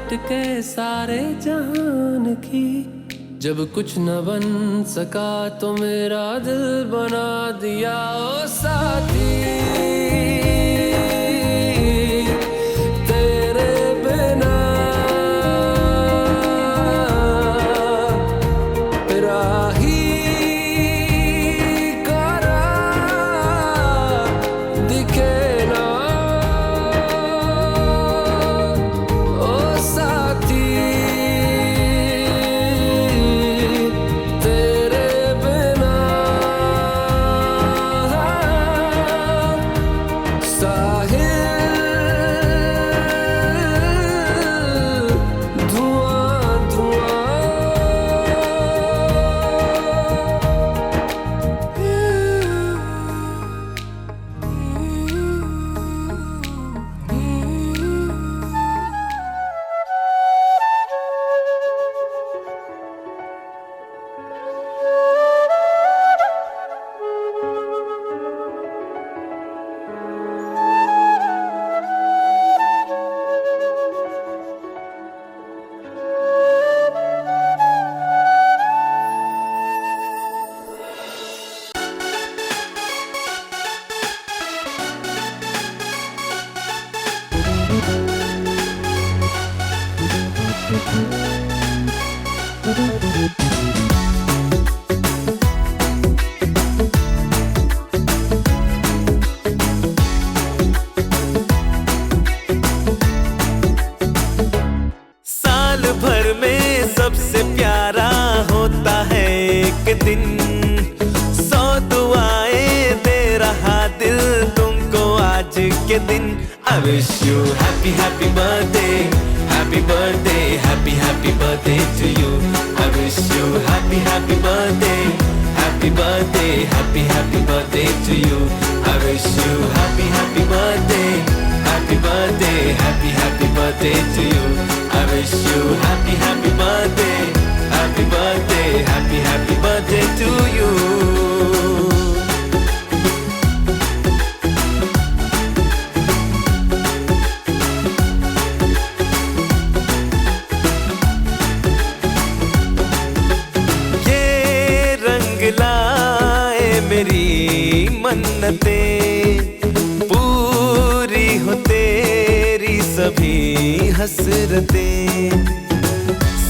मिट के सारे जहान की। जब कुछ न बन सका तो मेरा दिल बना दिया ओ साथी। तेरे बिना राही करा दिखे ना ओ साथी। तेरे बिना साहिल धुआं धुआं। साल भर में सबसे प्यारा होता है एक दिन। 100 दुआएं दे रहा दिल तुमको आज के दिन। I wish you happy happy birthday, happy birthday, happy happy birthday to you. I wish you happy happy birthday, happy birthday, happy happy birthday to you. I wish you happy happy birthday, happy birthday, happy happy birthday to you. I wish you happy happy birthday, happy birthday, happy happy birthday to you. ये रंग लाए मेरी मन्नतें, पूरी हो तेरी सभी हसरतें।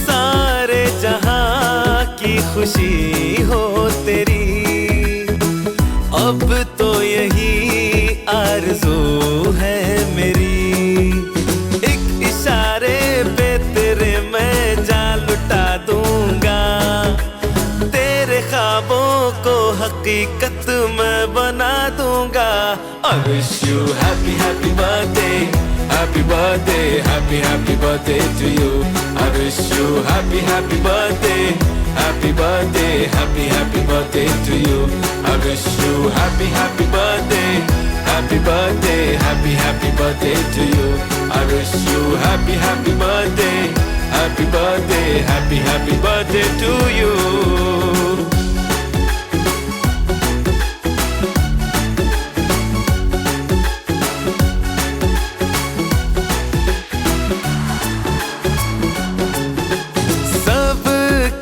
सारे जहां की खुशी हो तेरी, अब तो यही आरज़ू है मेरी। एक इशारे पे तेरे मैं जान लुटा दूंगा, तेरे ख्वाबों को हकीकत मैं बना दूंगा। I wish you happy happy birthday, happy birthday, happy happy birthday to you. I wish you happy happy birthday, happy birthday, happy happy birthday to you. I wish you happy happy birthday, happy birthday, happy happy birthday to you. I wish you happy happy birthday, happy birthday, happy happy birthday to you.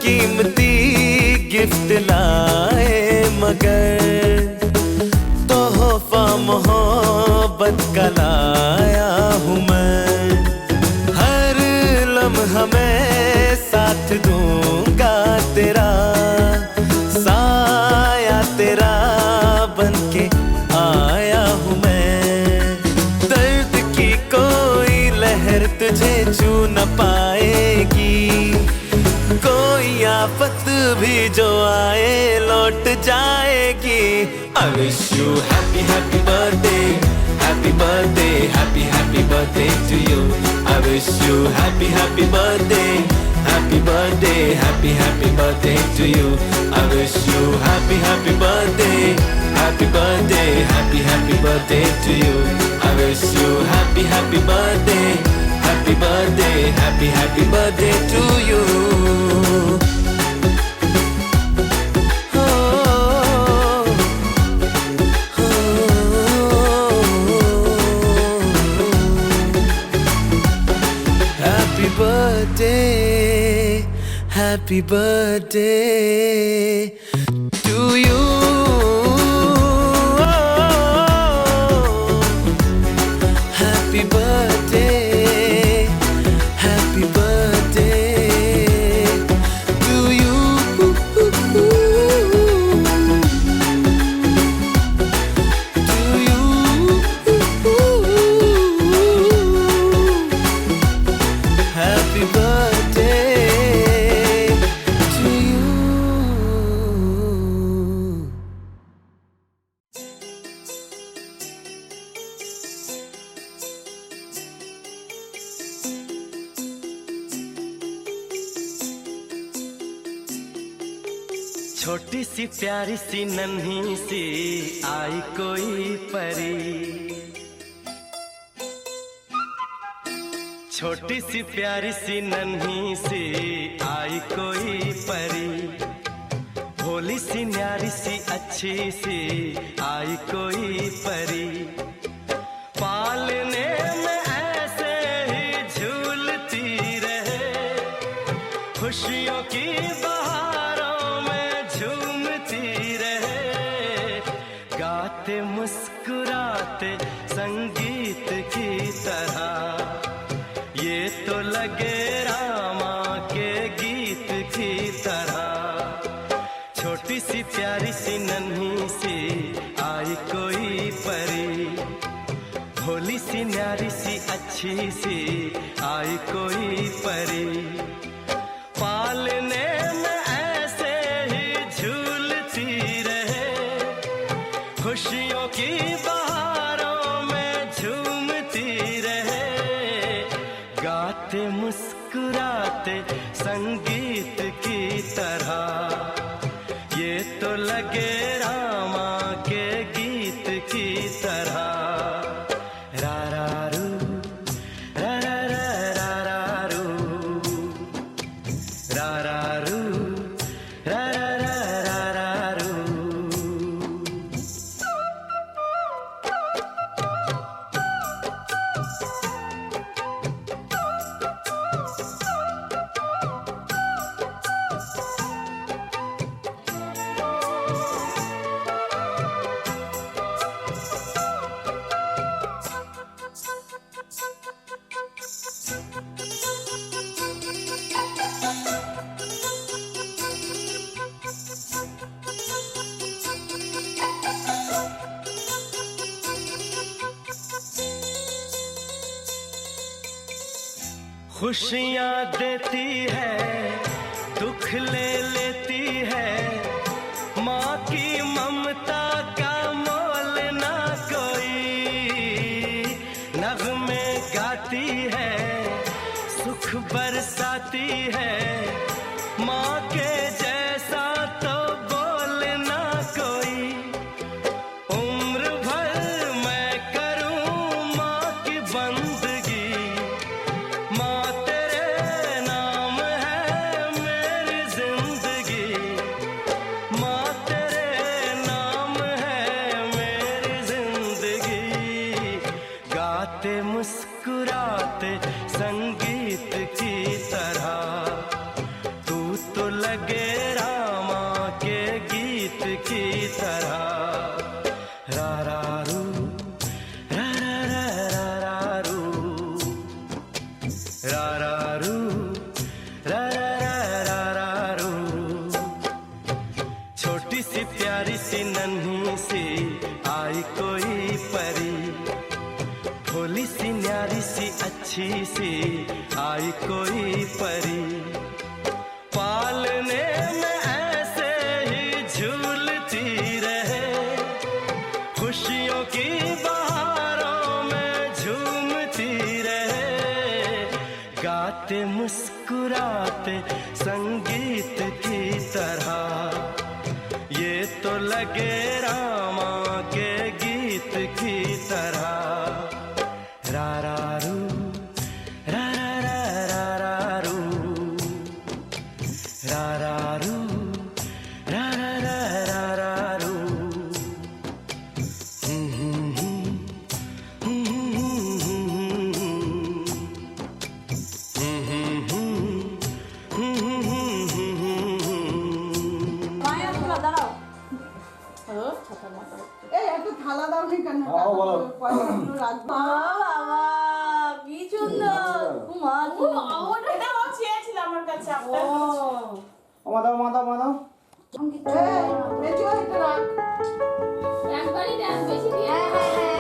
कीमती gift लाए मगर तोहफा मोहब्बत का लाया हूँ मैं। हर लम्हा मैं साथ दूंगा तेरा, साया तेरा बनके आया हूँ मैं। दर्द की कोई लहर तुझे छू न पाएगी, कोई आफत भी जो आए लौट जाएगी। I wish you happy happy birthday, happy birthday, happy happy birthday to you. I wish you happy happy birthday, happy birthday, happy happy birthday to you. I wish you happy happy birthday, happy birthday, happy happy birthday to you. I wish you happy happy birthday, happy birthday, happy happy birthday to you. Happy birthday, happy birthday to you. Happy birthday, happy birthday to you. To you. Happy birthday to you. छोटी सी प्यारी सी नन्ही सी आई कोई परी, छोटी सी प्यारी सी नन्ही सी आई कोई परी, भोली सी न्यारी सी अच्छी सी आई कोई परी, पालने में ऐसे ही झूलती रहे, खुशियों की बहारों में झूमती रहे, गाते मुस्कुराते संगीत की तरह, ये तो लगे रामा के गीत की तरह। छोटी सी प्यारी सी नन्ही सी आई कोई परी, भोली सी न्यारी सी अच्छी सी आई कोई परी, पालने में ऐसे ही झूलती रहे, खुशियों की बहारों में झूमती रहे, गाते मुस्कुराते संगीत की तरह, ये तो लगे रामा के गीत की तरह। रा रा रू, रा रा रा रा रा रू, रा रा रू, रा रा रा रा रा रू। खुशियाँ देती है, दुख ले लेती है, माँ की ममता का मोल ना कोई, नगमे गाती है, सुख बरसाती है, माँ के जैसा तो बोल ना कोई, उम्र भर मैं करूँ माँ की बंदगी, माँ तेरे नाम है मेरी जिंदगी, माँ तेरे नाम है मेरी जिंदगी, गाते मुस्कुराते संगीत की तरह, तू तो लगे रामा के गीत की तरह। रा रा रू, रा रा रा रा रा रू, रा रा रू, रा रा रा रा रा रू। छोटी सी प्यारी सी नन्ही सी आई कोई परी, भोली सी न्यारी सी अच्छी सी आई कोई परी, पालने में ऐसे ही झूलती रहे, खुशियों की बहारों में झूमती रहे, गाते मुस्कुराते संगीत की तरह, ये तो लगे रामा के गीत की तरह। रा रा रू, रा रा रा रा रा रू, रा रा रू, रा रा रा रा रा रू। রাখবো। বাবা কি সুন্দর মা এটাও চেয়েছিল আমার কাছে আপনার মাদাও মেজো এটা রাখ। একবারই দেন বেশি দিয়ে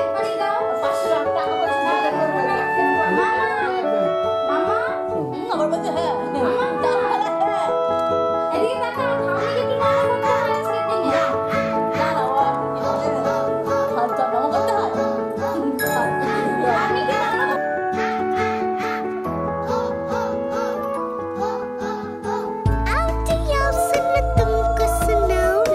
একবারই দাও 500 টাকা পয়সা দিয়ে দেবো। মামা আমার বলছে হ্যাঁ মামা দাও হ্যাঁ এদিকে তাকাও খাওনি একটু নরম করতে হয় আজকের দিনে না হাতটা নরম করতে হয় আপনি কি নরম आओ सुन तुमको सुनाऊं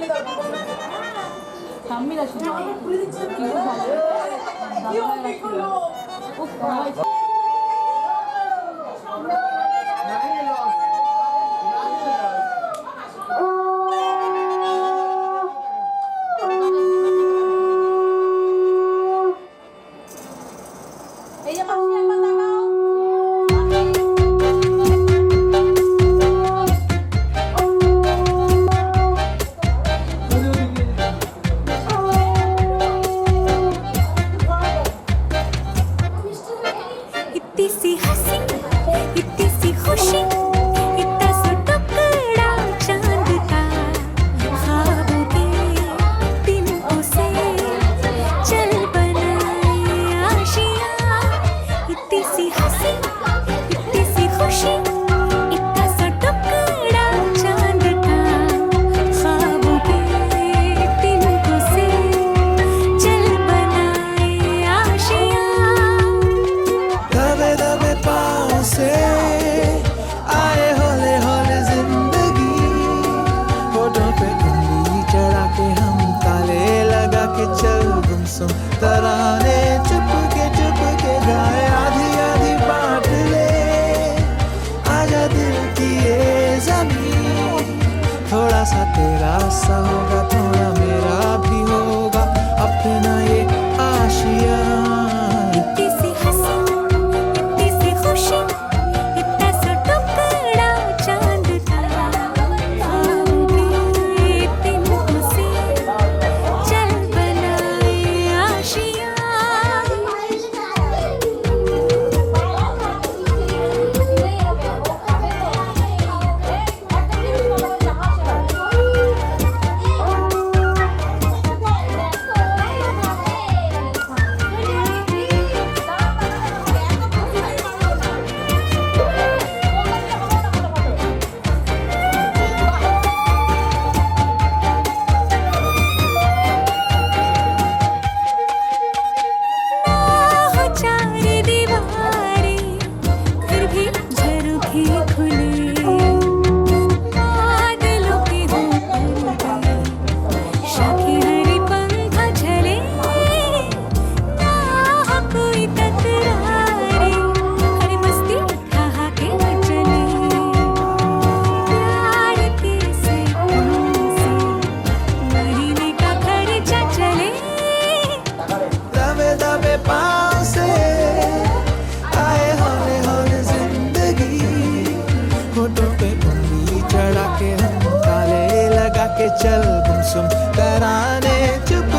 খুলে দাও ঠাম্মিরা শুনে খুলে দিচ্ছে কি ভালো কি অনেকগুলো উফ ভালো এই যে মাসি একবার তাকাও इतनी सी हंसी इतनी सी खुशी इतना सा टुकड़ा चांद का ख्वाबों के दिनों से चल बनाए आशियाँ इतनी सी हंसी इतनी सी खुशी इतना सा टुकड़ा चांद का ख्वाबों के दिनों से चल बनाए आशियाँ दबे दबे पाँव से आए हौले हौले जिंदगी होठों पे उंगली चढ़ा के हम ताले लगा के चल गुमसुम तराने चुप के गाए आधी आधी बांट ले आजा दिल की ये जमीन थोड़ा सा तेरा सा होगा थोड़ा मेरा भी होगा अपना ये आशियाँ इतनी सी हंसी इतनी सी खुशी इतना सा टुकड़ा चांद का ख्वाबों के दिनों से चल बनाए आशियाँ हो चार दीवारें फिर भी झरोखे खुले बादलों के होकर शाखे हरे पंखा झले ना हो कोई तकरारे हर मस्ती ठहाके चले प्यार के सैकों से महीने का खर्चा चले दबे दबे पाँव से आए हौले हौले जिंदगी होठों पे उंगली चढ़ा के हम ताले लगा के चल गुमसुम तराने चुप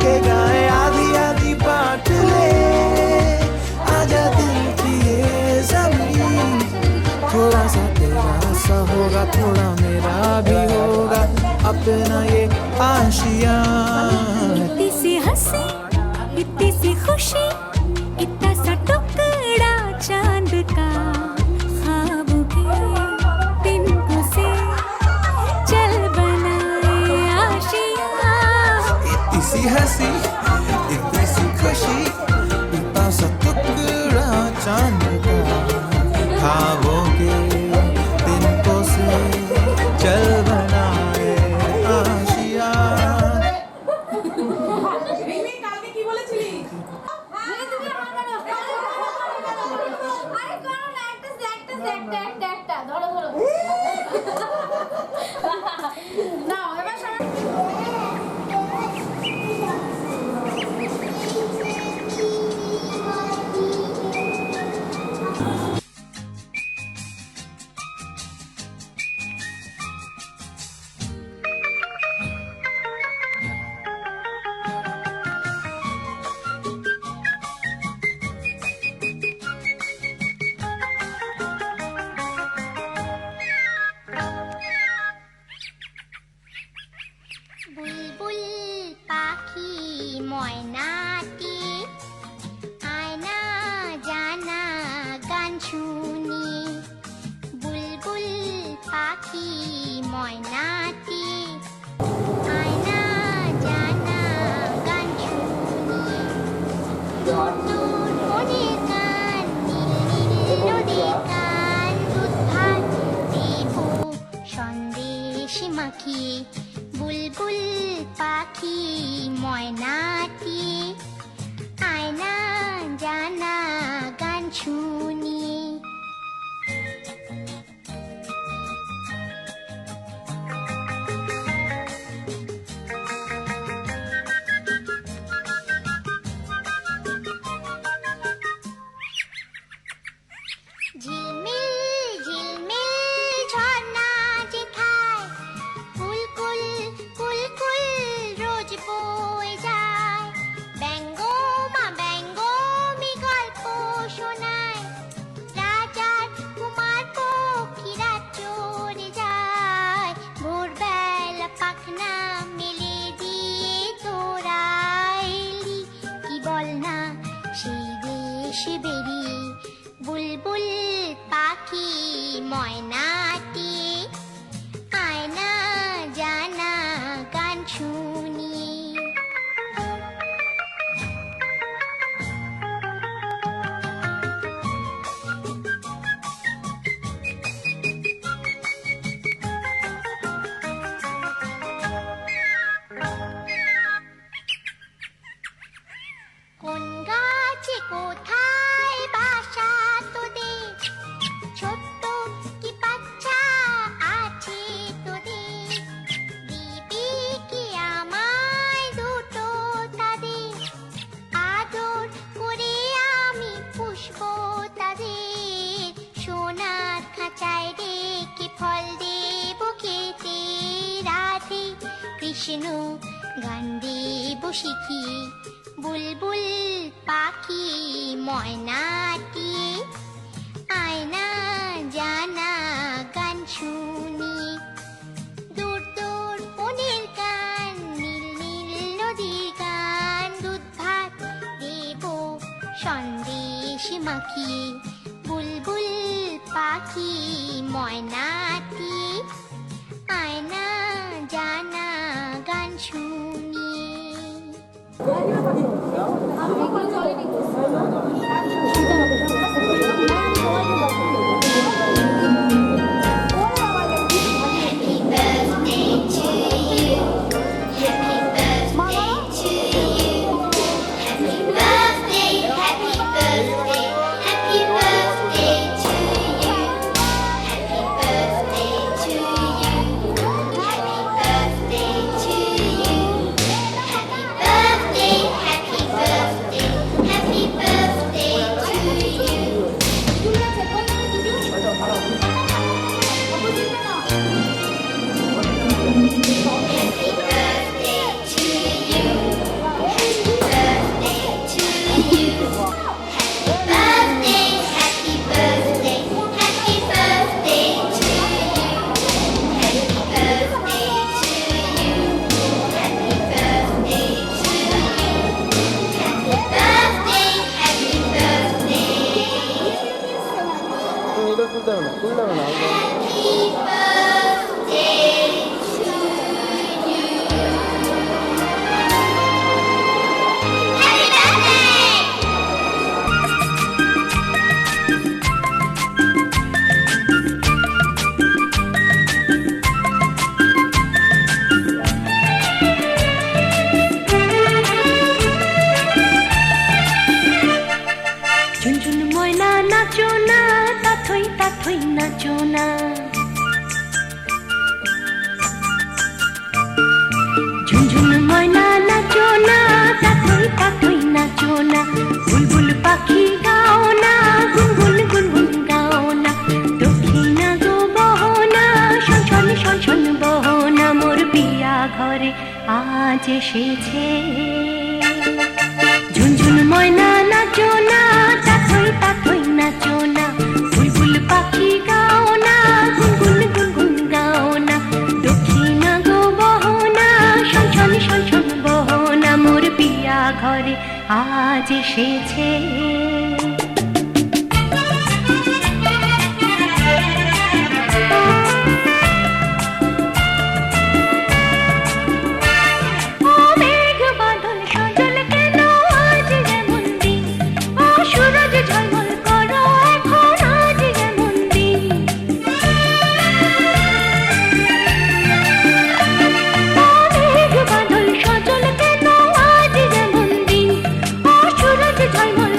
के गाए आधी आधी बांट ले आजा दिल की ये जमीन थोड़ा सा तेरा सा होगा थोड़ा मेरा भी होगा अपना ये आशियाँ इतनी सी हंसी इतनी सी खुशी इतना सा टुकड़ा चांद का ख्वाबों के दिनों से चल बनाए आशियाँ इतनी सी हंसी इतनी सी खुशी इतना सा टुकड़ा चांद का ख्वाबों के दिनों से चल बनाए आशियाँ রিমি কালকে কি বলেছিলি আরে করো না একটা ধরো না এবার সবাই বুলবুল পাখি ময়নাটি আয়না জানা গান শুনি বুলবুল পাখি ময়নাটি আয়না জানা গান শুনি নতুন মনের গান নীল নীল নদীর গান দুধ ভাত দেব সন্দেশ মাখিয়ে বুল শুনিয়ে। ঝিলমিল ঝিলমিল ঝর্ণা যেথায় কুলকুল কুলকুল রোজ বয়ে যায়। ব্যঙ্গমা ব্যঙ্গমি গল্প শোনায়, রাজার কুমার পক্ষীরা চড়ে যায়। ভোরবেলা পাখনা মেলে দিয়ে তোরা এলি, কি বল না সেই দেশে বেরিয়ে বুলবুল পাখি ময়নাটি আয়না জানা গান শুনিয়ে। কোন গাছে কোথায় বাসা তোদের, ছোট্ট কি বাচ্চা আছে তোদের, দিবি কি আমায় দুটো তাদের, আদর করে আমি পুষবো তাদের। সোনার খাঁচায় রেখে ফল দেব খেতে, রাধে কৃষ্ণ গান দেব শিখিয়ে। বুলবুল পাখি ময়নাটি আয়না জানা গান শুনিয়ে। দূর দূর বনের গান, নীল নীল নদীর গান, দুধ ভাত দেব সন্দেশ মাখিয়ে। বুলবুল পাখি ময়নাটি আয়না জানা গান শুনিয়ে। ঘরে আজ এসেছে। ঝুনঝুন ময়না নাচো না, তাথই তাথই নাচো না, বুলবুল পাখি গাও না, গুনগুন গুনগুন গাও না, দক্ষিণা গো বহনা, শনশন শনশন বহনা, মোর পিয়া ঘরে আজ এসেছে। ঝলমল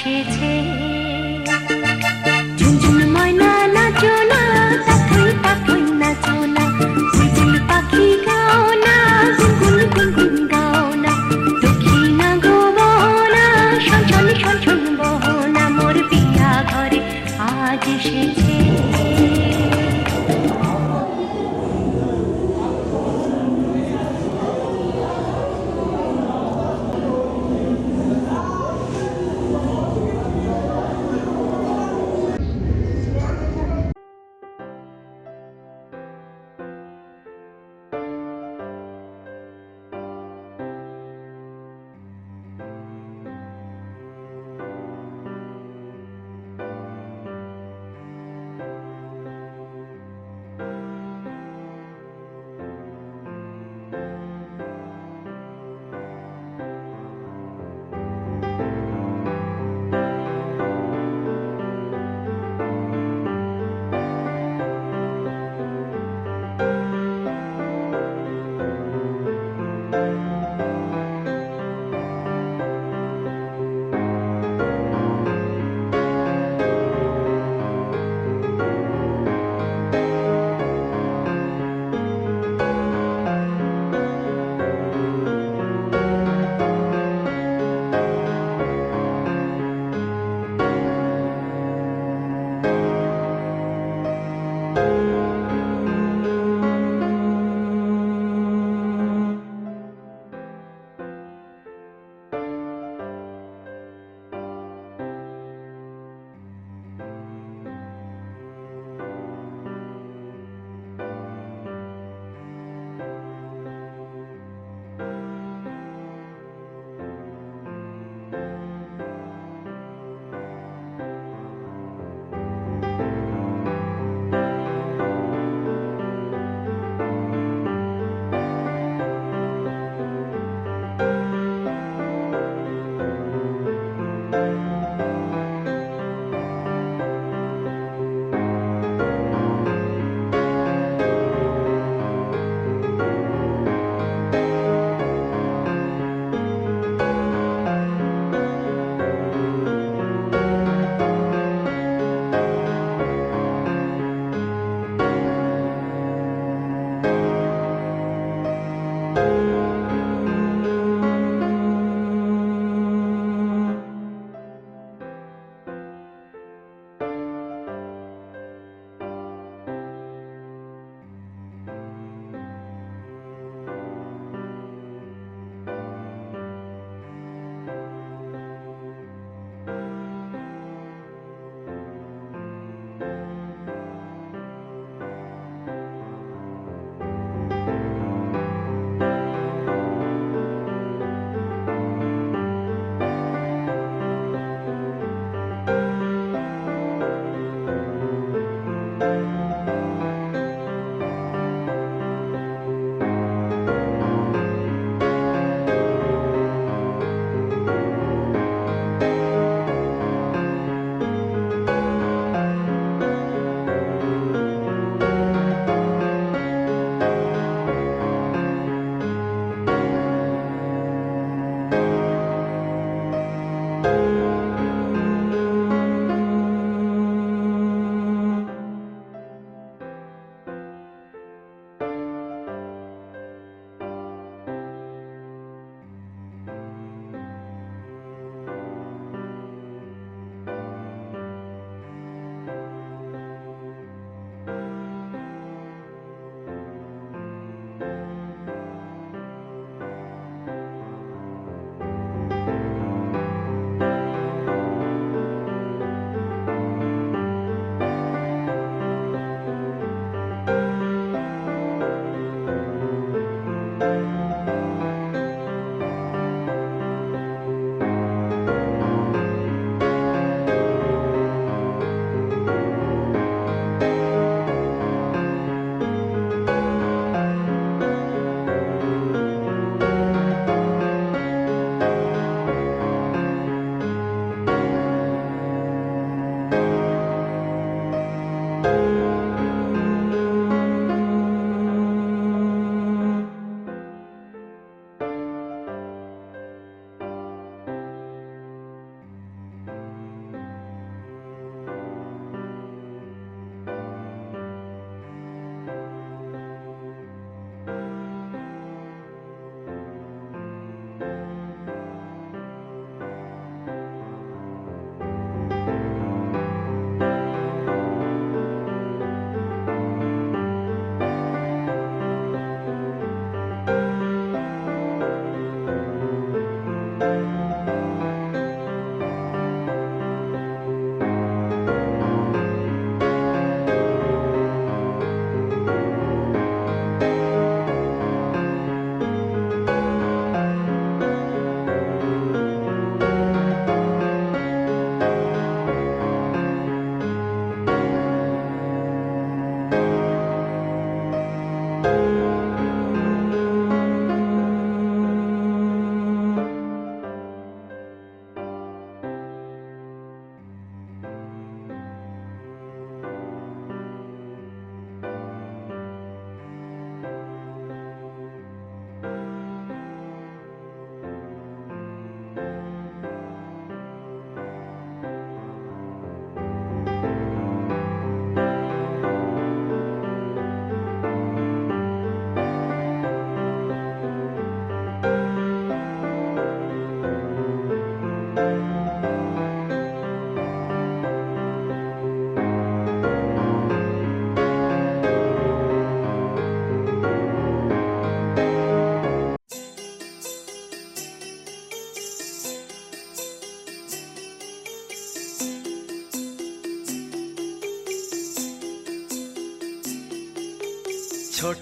এসেছে ঝুনঝুন ময়না নাচো না তাথই তাথই নাচো না বুলবুল পাখি গাও না গুনগুন গুনগুন গাও না দক্ষিণা গো বহনা শনশন শনশন বহনা মোর বিয়া ঘরে আজ এসেছে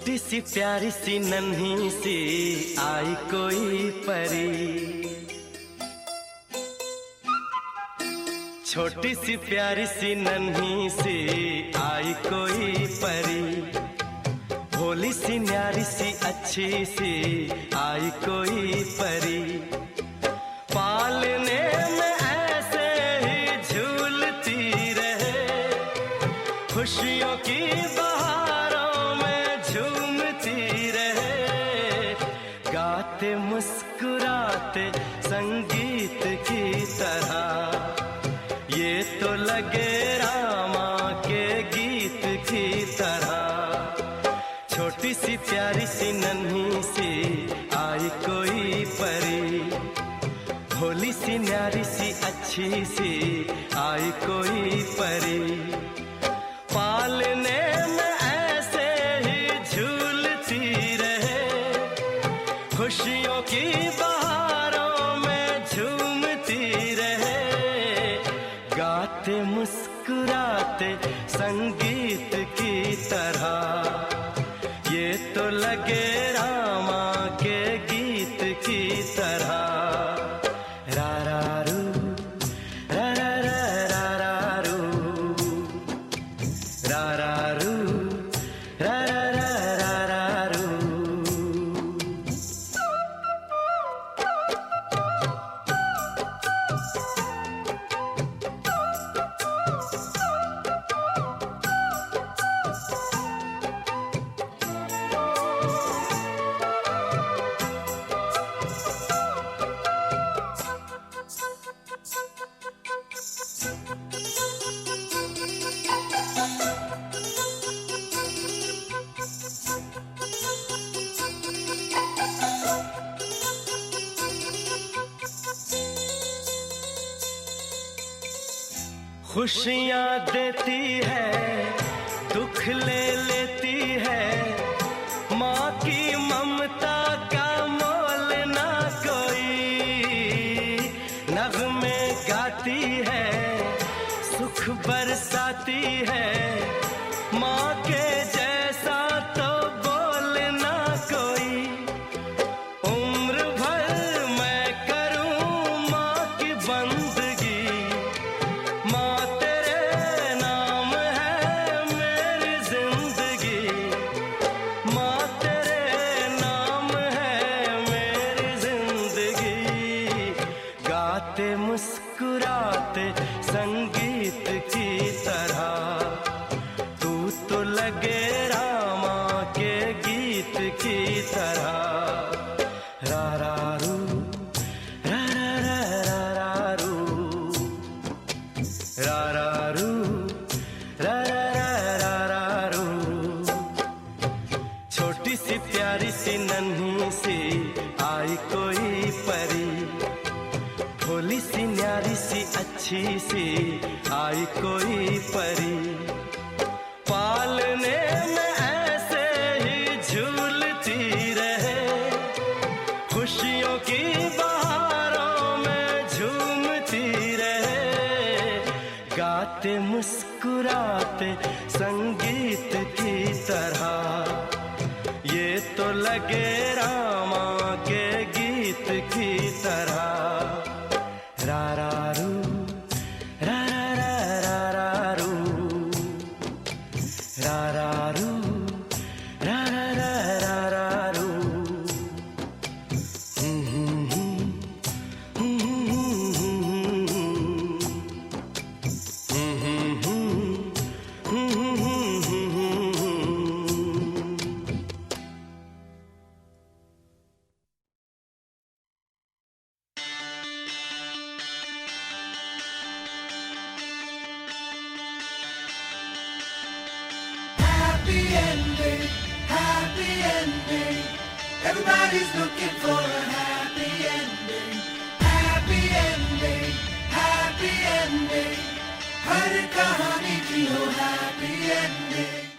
छोटी सी प्यारी सी नन्ही सी आई कोई परी, छोटी सी प्यारी सी नन्ही सी आई कोई परी, भोली सी न्यारी सी अच्छी सी आई कोई परी, पालने में ऐसे ही झूलती रहे, खुशियों की बहारों में झूमती रहे, गाते मुस्कुराते संगीत की तरह, ये तो लगे रामा के गीत की तरह। छोटी सी प्यारी सी नन्ही सी आई कोई परी, भोली सी न्यारी सी अच्छी सी आई कोई परी, पालने में ऐसे ही झूलती रहे, खुशियों की बहारों में झूमती रहे, गाते मुस्कुराते संगीत की तरह, ये तो लगे रामा के गीत की तरह। रा रा रू, रा रा रा रा रा रू, रा रा रू, रा रा रा रा रा रू। खुशियाँ देती है, दुख ले लेती है, माँ की ममता का मोल ना कोई, नग़्मे गाती है, सुख बरसाती है, माँ के जैसा तो बोल ना कोई, उम्र भर मैं करूँ माँ की बंदगी, माँ तेरे नाम है मेरी जिंदगी, माँ तेरे नाम है मेरी जिंदगी, गाते मुस्कुराते संगीत की तरह, तू तो लगे रामा के गीत की तरह। रा रा रू, रा रा रा रा रा रू, रा रा रू, रा रा रा रा रा रू। छोटी सी प्यारी सी नन्ही सी आई कोई परी, भोली सी न्यारी सी अच्छी सी आई कोई परी, पालने में ऐसे ही झूलती रहे, खुशियों की बहारों में झूमती रहे, गाते मुस्कुराते संगीत की तरह, ये तो लगे रामा के गीत की तरह। रा रा रू, रा रा रा रा रा रू, रा रा रू, रा रा रा रा रू। Happy ending. Everybody's looking for a happy ending. Happy ending, happy ending. हर कहानी की हो happy ending.